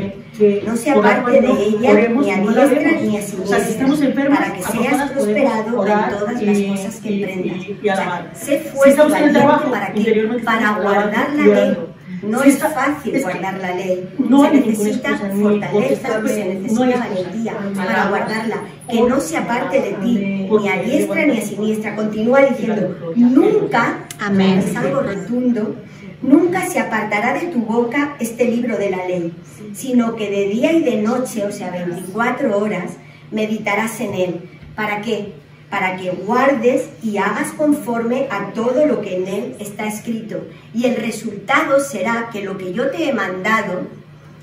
No se aparte de ella ni a diestra ni a siniestra, para que seas prosperado en todas las cosas que emprendas. O sea, sé fuerte y valiente para guardar la ley. No es fácil guardar la ley, se necesita fortaleza, se necesita valentía para guardarla, que no se aparte de ti, ni a diestra ni a siniestra. Continúa diciendo, nunca, amén, es algo rotundo, nunca se apartará de tu boca este libro de la ley, sino que de día y de noche, o sea, 24 horas, meditarás en él. ¿Para qué? Para que guardes y hagas conforme a todo lo que en él está escrito. Y el resultado será que lo que yo te he mandado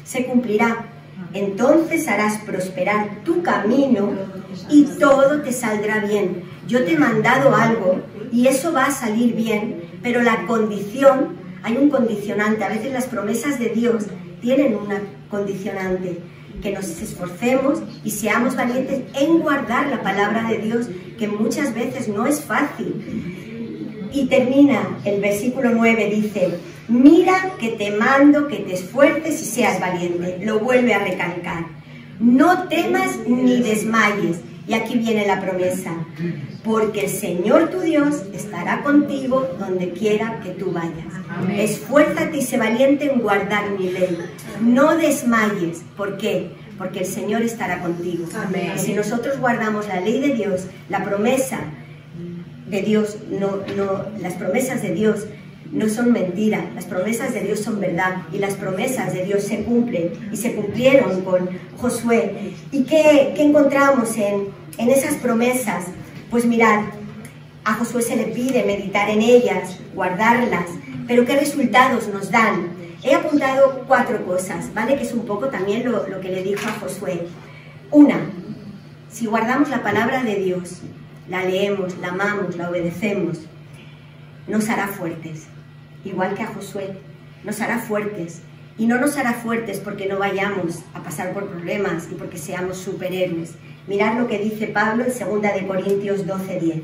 se cumplirá. Entonces harás prosperar tu camino y todo te saldrá bien. Yo te he mandado algo y eso va a salir bien, pero la condición, hay un condicionante. A veces las promesas de Dios tienen una condicionante. Que nos esforcemos y seamos valientes en guardar la palabra de Dios, que muchas veces no es fácil. Y termina el versículo 9, dice, mira que te mando que te esfuerces y seas valiente. Lo vuelve a recalcar. No temas ni desmayes. Y aquí viene la promesa. Porque el Señor tu Dios estará contigo donde quiera que tú vayas. Amén. Esfuérzate y sé valiente en guardar mi ley. No desmayes. ¿Por qué? Porque el Señor estará contigo. Amén. Y si nosotros guardamos la ley de Dios, la promesa de Dios, las promesas de Dios no son mentira, las promesas de Dios son verdad y las promesas de Dios se cumplen y se cumplieron con Josué. ¿Y qué encontramos en esas promesas? Pues mirad, a Josué se le pide meditar en ellas, guardarlas, pero ¿qué resultados nos dan? He apuntado 4 cosas, ¿vale? Que es un poco también lo que le dijo a Josué. Una, si guardamos la palabra de Dios, la leemos, la amamos, la obedecemos, nos hará fuertes. Igual que a Josué, nos hará fuertes. Y no nos hará fuertes porque no vayamos a pasar por problemas y porque seamos superhéroes. Mirad lo que dice Pablo en 2 de Corintios 12:10.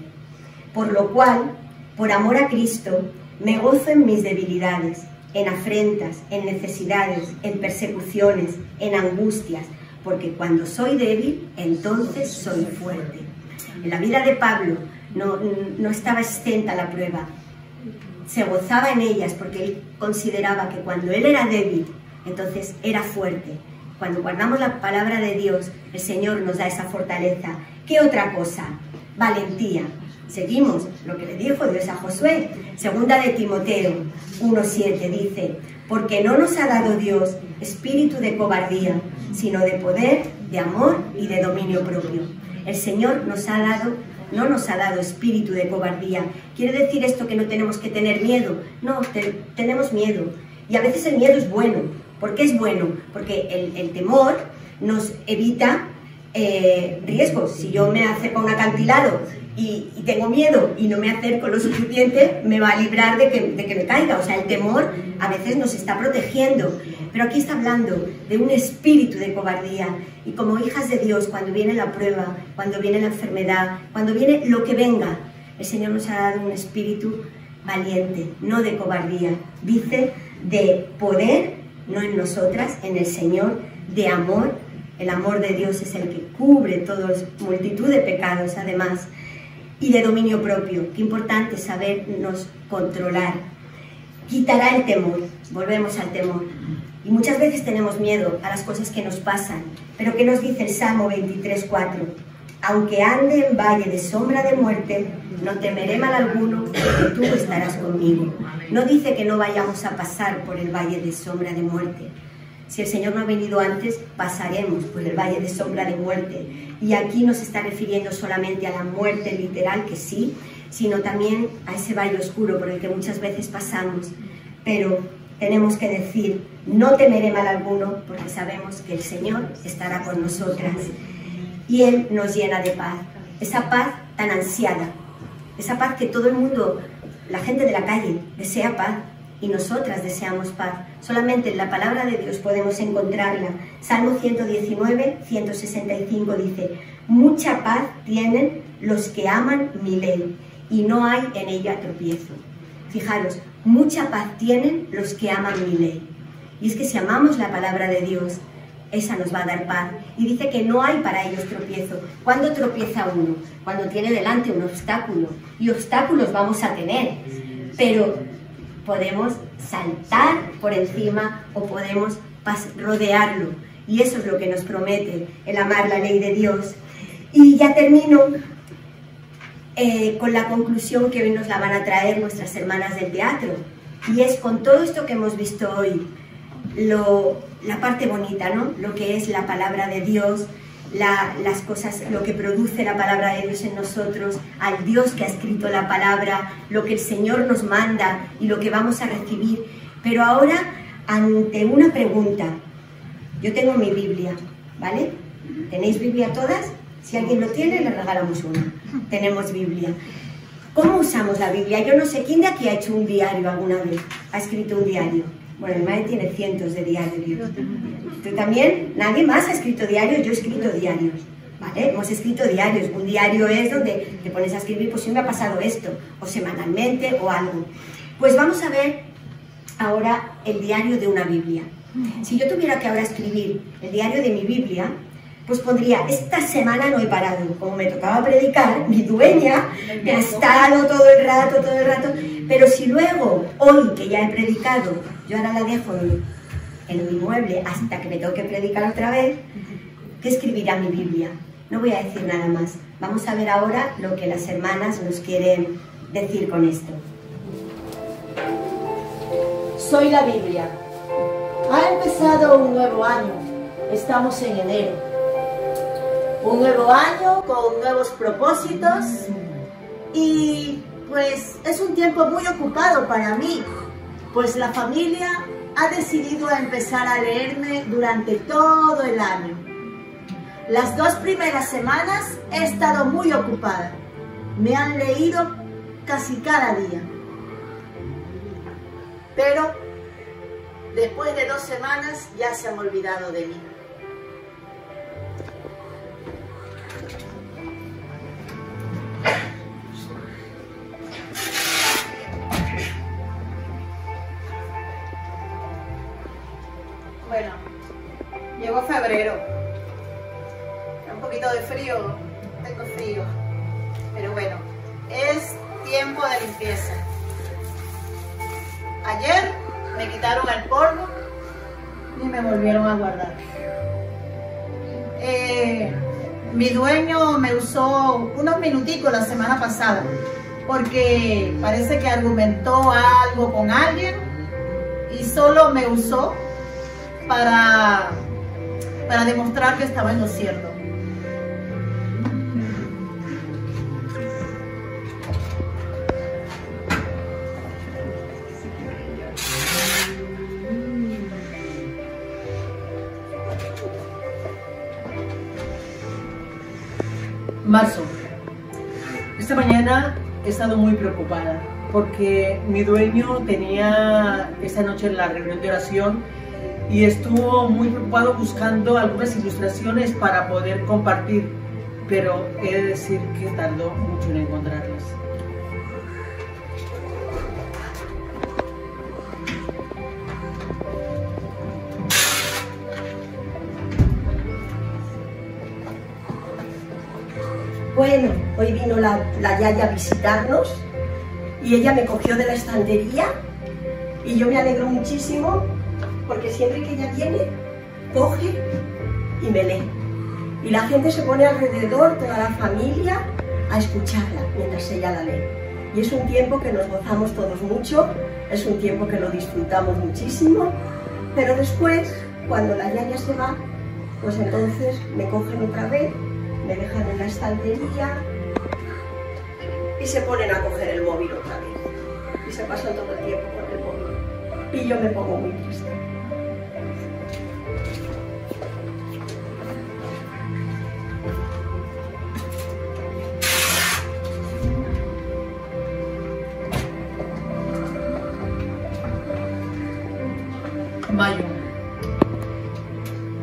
Por lo cual, por amor a Cristo, me gozo en mis debilidades, en afrentas, en necesidades, en persecuciones, en angustias, porque cuando soy débil, entonces soy fuerte. En la vida de Pablo no estaba exenta la prueba. Se gozaba en ellas porque él consideraba que cuando él era débil, entonces era fuerte. Cuando guardamos la palabra de Dios, el Señor nos da esa fortaleza. ¿Qué otra cosa? Valentía. Seguimos lo que le dijo Dios a Josué. 2 de Timoteo 1:7 dice, porque no nos ha dado Dios espíritu de cobardía, sino de poder, de amor y de dominio propio. El Señor no nos ha dado espíritu de cobardía. ¿Quiere decir esto que no tenemos que tener miedo? No, tenemos miedo. Y a veces el miedo es bueno. ¿Por qué es bueno? Porque el temor nos evita riesgos. Si yo me acerco a un acantilado y tengo miedo y no me acerco lo suficiente, me va a librar de que me caiga. O sea, el temor a veces nos está protegiendo. Pero aquí está hablando de un espíritu de cobardía. Y como hijas de Dios, cuando viene la prueba, cuando viene la enfermedad, cuando viene lo que venga, el Señor nos ha dado un espíritu valiente, no de cobardía. Dice de poder, no en nosotras, en el Señor, de amor. El amor de Dios es el que cubre multitud de pecados, además, y de dominio propio. Qué importante sabernos controlar. Quitará el temor, volvemos al temor. Y muchas veces tenemos miedo a las cosas que nos pasan. Pero ¿qué nos dice el Salmo 23:4? Aunque ande en valle de sombra de muerte, no temeré mal alguno, porque tú estarás conmigo. No dice que no vayamos a pasar por el valle de sombra de muerte. Si el Señor no ha venido antes, pasaremos por el valle de sombra de muerte. Y aquí no se está refiriendo solamente a la muerte literal, que sí, sino también a ese valle oscuro por el que muchas veces pasamos. Pero tenemos que decir, no temeré mal alguno, porque sabemos que el Señor estará con nosotras. Y Él nos llena de paz. Esa paz tan ansiada. Esa paz que todo el mundo, la gente de la calle, desea paz. Y nosotras deseamos paz. Solamente en la palabra de Dios podemos encontrarla. Salmo 119, 165 dice: mucha paz tienen los que aman mi ley, y no hay en ella tropiezo. Fijaros, mucha paz tienen los que aman mi ley. Y es que si amamos la palabra de Dios, esa nos va a dar paz. Y dice que no hay para ellos tropiezo. ¿Cuándo tropieza uno? Cuando tiene delante un obstáculo. Y obstáculos vamos a tener. Pero podemos saltar por encima o podemos rodearlo. Y eso es lo que nos promete el amar la ley de Dios. Y ya termino con la conclusión que hoy nos la van a traer nuestras hermanas del teatro. Y es con todo esto que hemos visto hoy, la parte bonita, ¿no? Lo que es la palabra de Dios, las cosas, lo que produce la palabra de Dios en nosotros, al Dios que ha escrito la palabra, lo que el Señor nos manda y lo que vamos a recibir. Pero ahora, ante una pregunta, yo tengo mi Biblia, ¿vale? ¿Tenéis Biblia todas? Si alguien lo tiene, le regalamos una. Tenemos Biblia. ¿Cómo usamos la Biblia? Yo no sé, ¿quién de aquí ha hecho un diario alguna vez? ¿Ha escrito un diario? Bueno, el Mae tiene cientos de diarios. ¿Tú también? ¿Nadie más ha escrito diarios? Yo he escrito diarios, ¿vale? Hemos escrito diarios. Un diario es donde te pones a escribir, pues sí me ha pasado esto, o semanalmente, o algo. Pues vamos a ver ahora el diario de una Biblia. Si yo tuviera que ahora escribir el diario de mi Biblia, pues pondría, esta semana no he parado. Como me tocaba predicar, mi dueña me ha estado todo el rato. Pero si luego, hoy que ya he predicado, yo ahora la dejo en mi mueble hasta que me toque predicar otra vez, ¿qué escribirá mi Biblia? No voy a decir nada más. Vamos a ver ahora lo que las hermanas nos quieren decir con esto. Soy la Biblia. Ha empezado un nuevo año. Estamos en enero. Un nuevo año con nuevos propósitos y pues es un tiempo muy ocupado para mí, pues la familia ha decidido empezar a leerme durante todo el año. Las 2 primeras semanas he estado muy ocupada, me han leído casi cada día, pero después de 2 semanas ya se han olvidado de mí. Bueno, llegó febrero, un poquito de frío, tengo frío, pero bueno, es tiempo de limpieza. Ayer me quitaron el polvo y me volvieron a guardar. Mi dueño me usó unos minuticos la semana pasada porque parece que argumentó algo con alguien y solo me usó para para demostrar que estaba en lo cierto. Marzo. Esta mañana he estado muy preocupada porque mi dueño tenía esta noche la reunión de oración y estuvo muy preocupado buscando algunas ilustraciones para poder compartir, pero he de decir que tardó mucho en encontrarlas. Bueno, hoy vino la Yaya a visitarnos y ella me cogió de la estantería y yo me alegro muchísimo porque siempre que ella viene, coge y me lee. Y la gente se pone alrededor, toda la familia, a escucharla mientras ella la lee. Y es un tiempo que nos gozamos todos mucho, es un tiempo que lo disfrutamos muchísimo, pero después, cuando la Yaya se va, pues entonces me cogen otra vez, me dejan en la estantería y se ponen a coger el móvil otra vez. Y se pasan todo el tiempo con el móvil. Y yo me pongo muy triste. Mayo.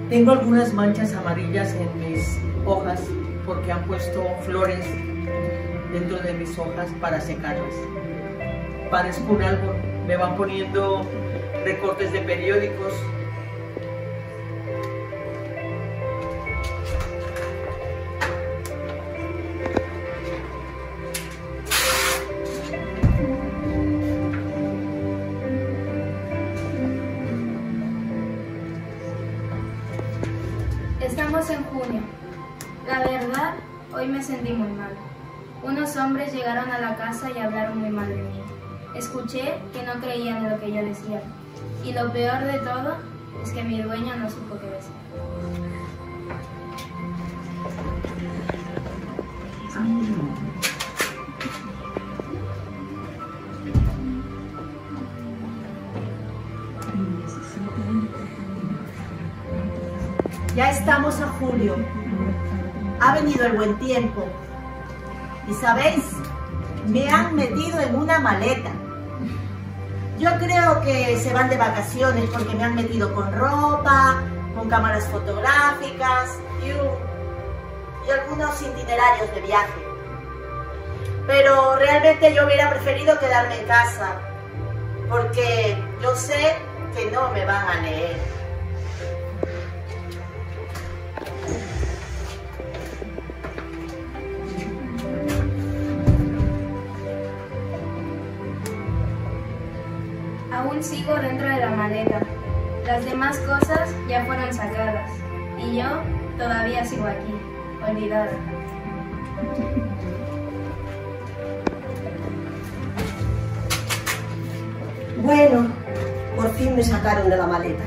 Tengo algunas manchas amarillas en mis hojas porque han puesto flores dentro de mis hojas para secarlas. Parezco un árbol, me van poniendo recortes de periódicos. Estamos en junio. La verdad, hoy me sentí muy mal. Unos hombres llegaron a la casa y hablaron muy mal de mí. Escuché que no creían en lo que yo decía. Y lo peor de todo es que mi dueño no supo qué decir. Ya estamos a julio. Ha venido el buen tiempo. Y sabéis, me han metido en una maleta. Yo creo que se van de vacaciones porque me han metido con ropa, con cámaras fotográficas y algunos itinerarios de viaje. Pero realmente yo hubiera preferido quedarme en casa porque yo sé que no me van a leer. Aún sigo dentro de la maleta. Las demás cosas ya fueron sacadas. Y yo todavía sigo aquí, olvidada. Bueno, por fin me sacaron de la maleta.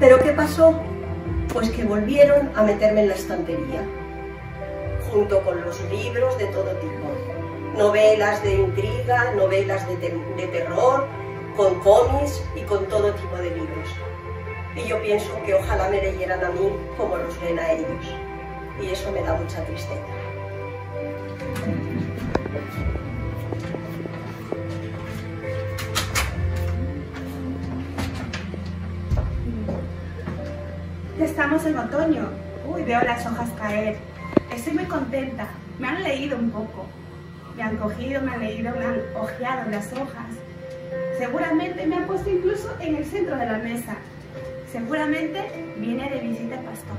¿Pero qué pasó? Pues que volvieron a meterme en la estantería, junto con los libros de todo tipo. Novelas de intriga, novelas de terror, con cómics y con todo tipo de libros. Y yo pienso que ojalá me leyeran a mí como los leen a ellos. Y eso me da mucha tristeza. Ya estamos en otoño. Uy, veo las hojas caer. Estoy muy contenta. Me han leído un poco. Me han cogido, me han leído, me han ojeado las hojas. Seguramente me han puesto incluso en el centro de la mesa. Seguramente viene de visita el pastor.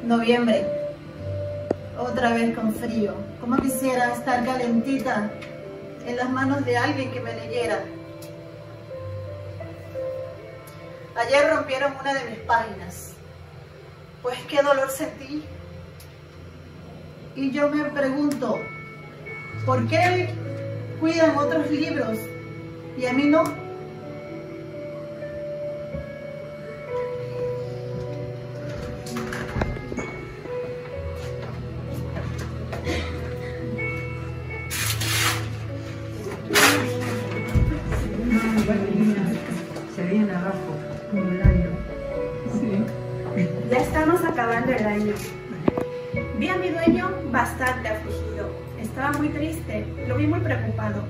Noviembre. Otra vez con frío. Como quisiera estar calentita en las manos de alguien que me leyera. Ayer rompieron una de mis páginas. Pues qué dolor sentí. Y yo me pregunto, ¿por qué cuidan otros libros y a mí no? Se viene abajo, como el año. Sí. Ya estamos acabando el año. Vi a mi dueño bastante afligido. Estaba muy triste, lo vi muy preocupado.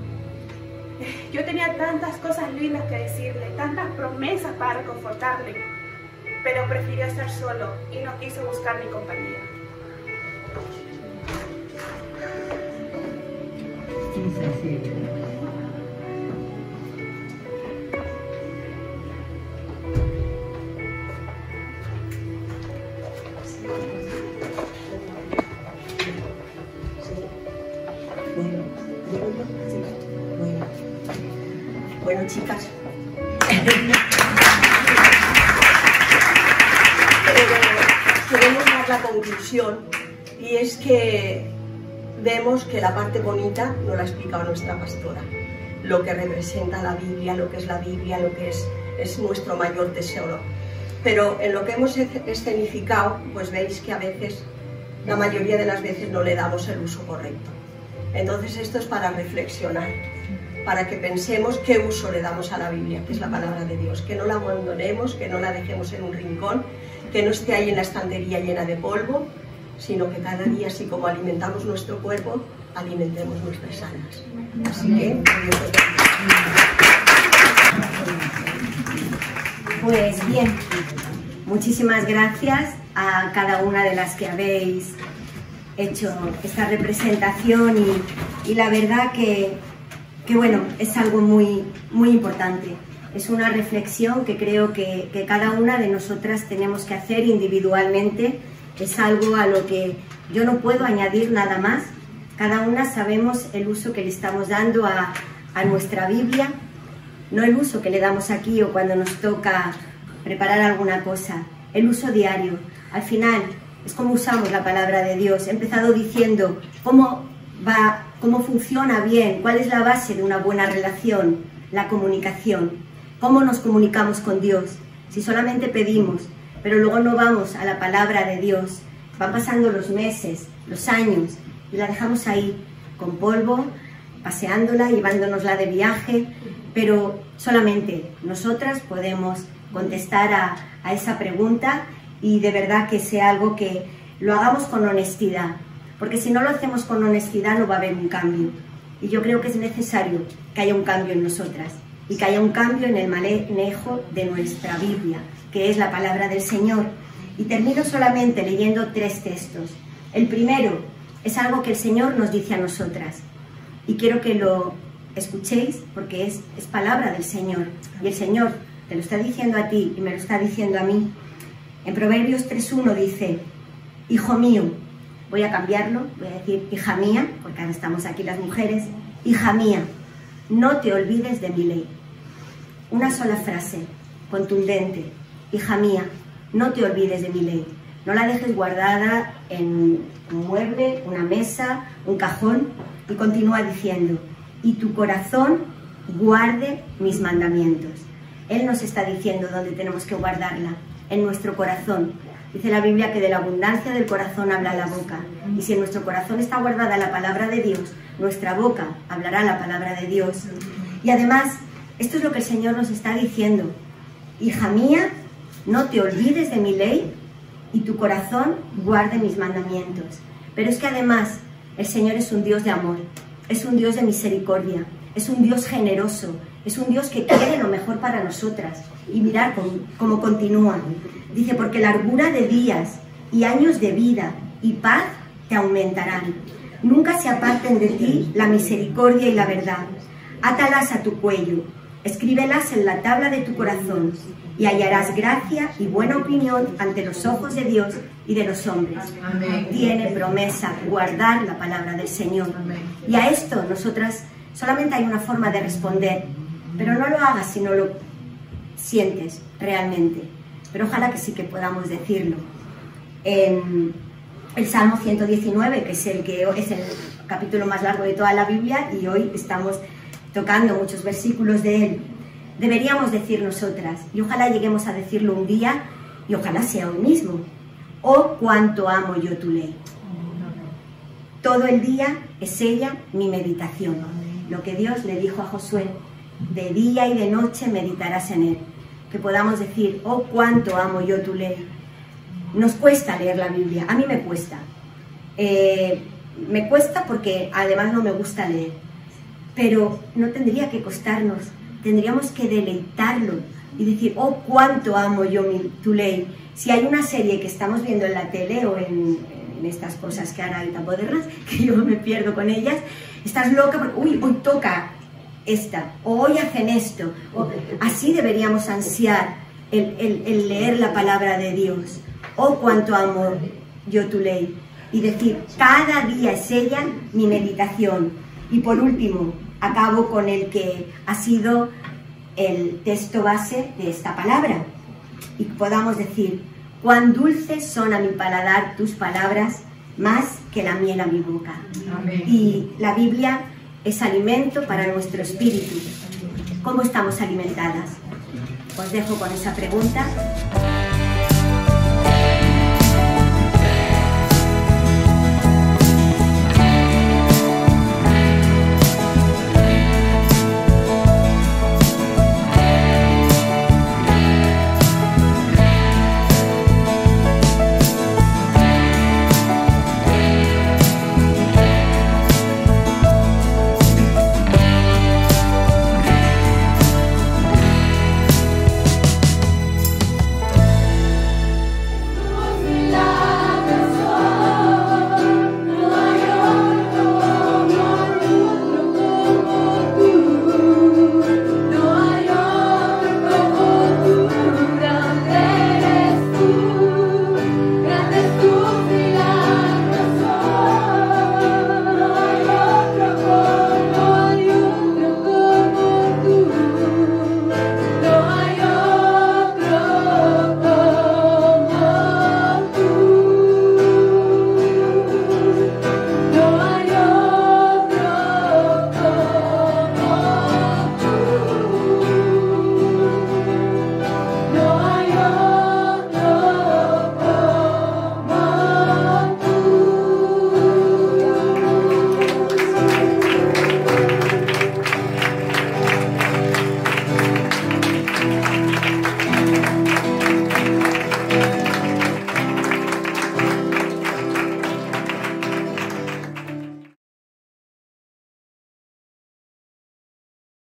Yo tenía tantas cosas lindas que decirle, tantas promesas para confortarle, pero prefirió estar solo y no quiso buscar mi compañía. Sí, sí. Bueno, chicas, queremos dar la conclusión, y es que vemos que la parte bonita no la ha explicado nuestra pastora, lo que representa la Biblia, lo que es la Biblia, lo que es nuestro mayor tesoro. Pero en lo que hemos escenificado, pues veis que a veces, la mayoría de las veces, no le damos el uso correcto. Entonces esto es para reflexionar, para que pensemos qué uso le damos a la Biblia, que es la palabra de Dios, que no la abandonemos, que no la dejemos en un rincón, que no esté ahí en la estantería llena de polvo, sino que cada día, así como alimentamos nuestro cuerpo, alimentemos nuestras almas. Así que, pues bien, muchísimas gracias a cada una de las que habéis hecho esta representación, y la verdad que bueno, es algo muy importante. Es una reflexión que creo que cada una de nosotras tenemos que hacer individualmente. Es algo a lo que yo no puedo añadir nada más. Cada una sabemos el uso que le estamos dando a nuestra Biblia, no el uso que le damos aquí o cuando nos toca preparar alguna cosa, el uso diario. Al final es como usamos la palabra de Dios. He empezado diciendo cómo funciona bien, cuál es la base de una buena relación, la comunicación, cómo nos comunicamos con Dios. Si solamente pedimos, pero luego no vamos a la palabra de Dios, van pasando los meses, los años, y la dejamos ahí, con polvo, paseándola, llevándonosla de viaje, pero solamente nosotras podemos contestar a esa pregunta, y de verdad que sea algo que lo hagamos con honestidad, porque si no lo hacemos con honestidad no va a haber un cambio. Y yo creo que es necesario que haya un cambio en nosotras, y que haya un cambio en el manejo de nuestra Biblia, que es la palabra del Señor. Y termino solamente leyendo 3 textos. El primero es algo que el Señor nos dice a nosotras, y quiero que lo escuchéis porque es palabra del Señor, y el Señor te lo está diciendo a ti y me lo está diciendo a mí. En Proverbios 3:1 dice: hijo mío, voy a cambiarlo, voy a decir hija mía, porque ahora estamos aquí las mujeres, hija mía, no te olvides de mi ley. Una sola frase, contundente: hija mía, no te olvides de mi ley. No la dejes guardada en un mueble, una mesa, un cajón. Y continúa diciendo: y tu corazón guarde mis mandamientos. Él nos está diciendo dónde tenemos que guardarla, en nuestro corazón. Dice la Biblia que de la abundancia del corazón habla la boca. Y si en nuestro corazón está guardada la palabra de Dios, nuestra boca hablará la palabra de Dios. Y además, esto es lo que el Señor nos está diciendo: hija mía, no te olvides de mi ley, y tu corazón guarde mis mandamientos. Pero es que además el Señor es un Dios de amor, es un Dios de misericordia, es un Dios generoso, es un Dios que quiere lo mejor para nosotras. Y mirad cómo continúa. Dice: porque largura de días y años de vida y paz te aumentarán. Nunca se aparten de ti la misericordia y la verdad. Átalas a tu cuello, escríbelas en la tabla de tu corazón, y hallarás gracia y buena opinión ante los ojos de Dios y de los hombres. Amén. Tiene promesa guardar la palabra del Señor. Amén. Y a esto nosotras solamente hay una forma de responder, pero no lo hagas sientes realmente. Pero ojalá que sí que podamos decirlo. En el Salmo 119, que es el capítulo más largo de toda la Biblia, y hoy estamos tocando muchos versículos de él, deberíamos decir nosotras, y ojalá lleguemos a decirlo un día, y ojalá sea hoy mismo: oh, cuánto amo yo tu ley. Todo el día es ella mi meditación. Lo que Dios le dijo a Josué: de día y de noche meditarás en él. Que podamos decir: oh, cuánto amo yo tu ley. Nos cuesta leer la Biblia, a mí me cuesta. Me cuesta porque además no me gusta leer. Pero no tendría que costarnos, tendríamos que deleitarlo y decir: oh, cuánto amo yo tu ley. Si hay una serie que estamos viendo en la tele o en estas cosas que ahora hay tan modernas, que yo me pierdo con ellas, estás loca porque, uy, hoy toca esta, o hoy hacen esto. Así deberíamos ansiar el leer la palabra de Dios. Oh, cuánto amo yo tu ley. Y decir: cada día es ella mi meditación. Y por último, acabo con el que ha sido el texto base de esta palabra. Y podamos decir: cuán dulces son a mi paladar tus palabras, más que la miel a mi boca. Amén. Y la Biblia es alimento para nuestro espíritu. ¿Cómo estamos alimentadas? Os dejo con esa pregunta.